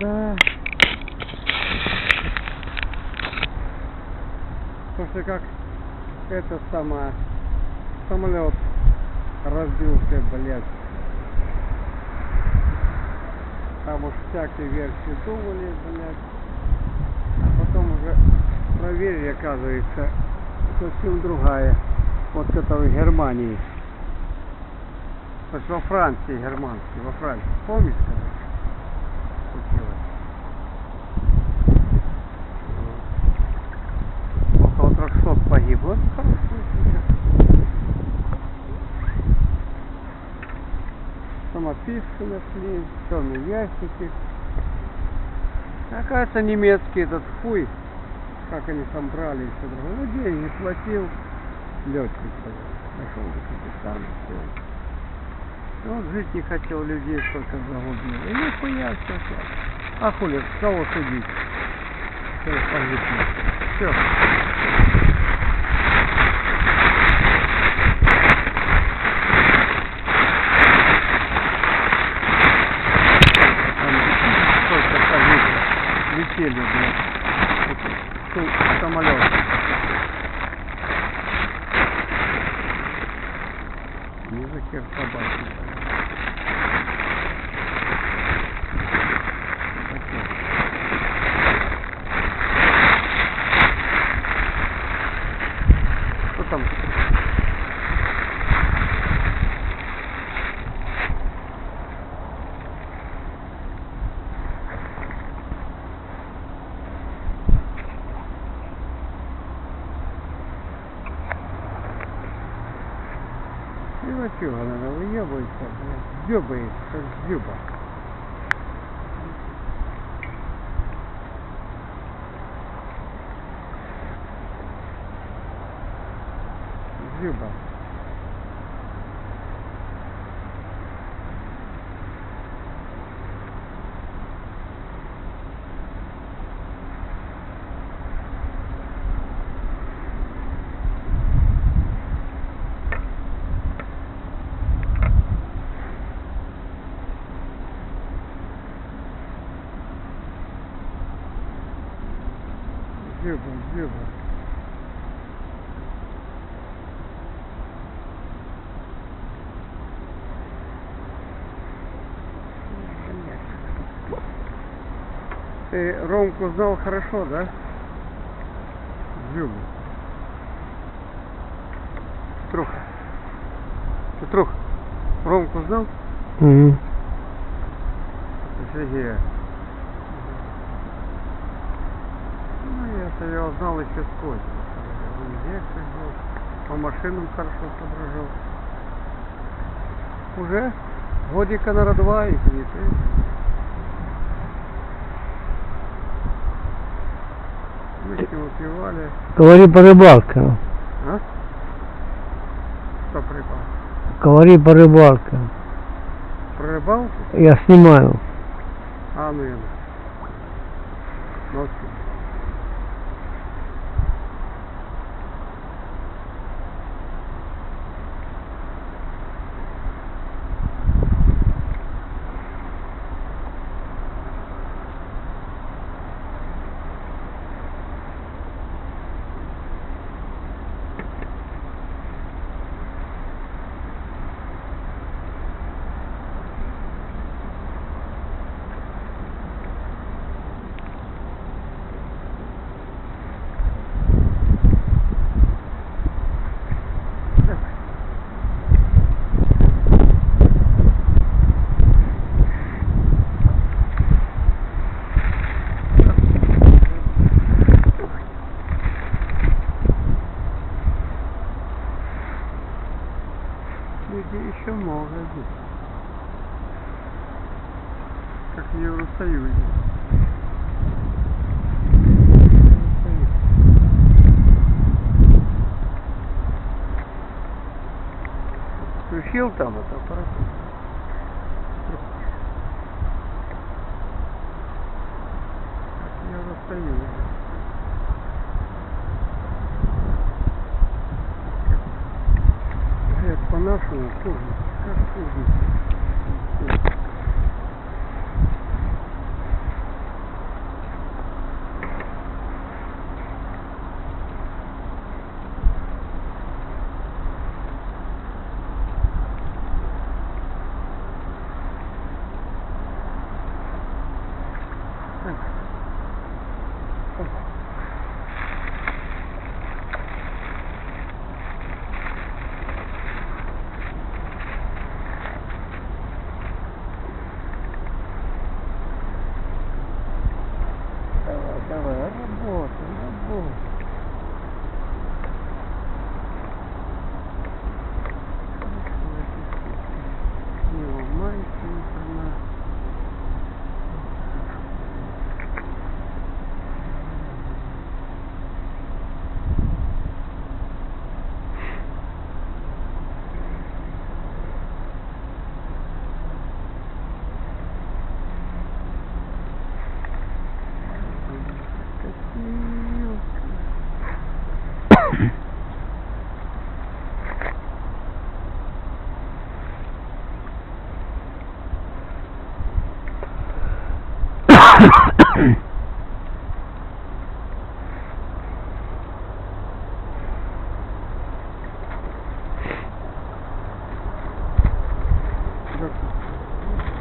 Да. После как это самолет разбился, блядь. Там уж всякие версии думали, блядь. А потом уже проверили, оказывается, совсем другая. Вот которая в Германии. То есть во Франции, германский, во Франции. Помнишь, когда случилось? Около 300 погибло. Ну, хорошо, сейчас. Самописцы нашли, черные ящики. Оказывается, немецкий этот хуй, как они там брали и все другое. Ну, деньги платил летчик. Нашел до капитана, все. Он жить не хотел, людей сколько загубил. И нихуя все. А хули, кого судить? Все, погибли. Все. Сколько погибло. Летели, блядь. Самолет. Языки собаки. Что там? Чего надо выебывается, дзюбает, как дзюба. Дзюба. Дзюба. Ты Ромку знал хорошо, да? Дзюбу. Петрух, Ромку знал? Угу. Сергея. Я его знал еще сколько. Он здесь жил, по машинам хорошо соображал. Уже годика, наверное, 2 и 3. Мы с ним выпивали. Говори по рыбалке. А? Что по рыбалке? Говори по рыбалке. Про рыбалку? Я снимаю. А, ну я. Ночью. Людей еще много здесь. Как в Евросоюзе. Включил там это аппарат? Как в Евросоюзе. По-нашему тоже. Как тоже. Давай, давай, работай, работай. Не ломайся, она. Ha ha ha!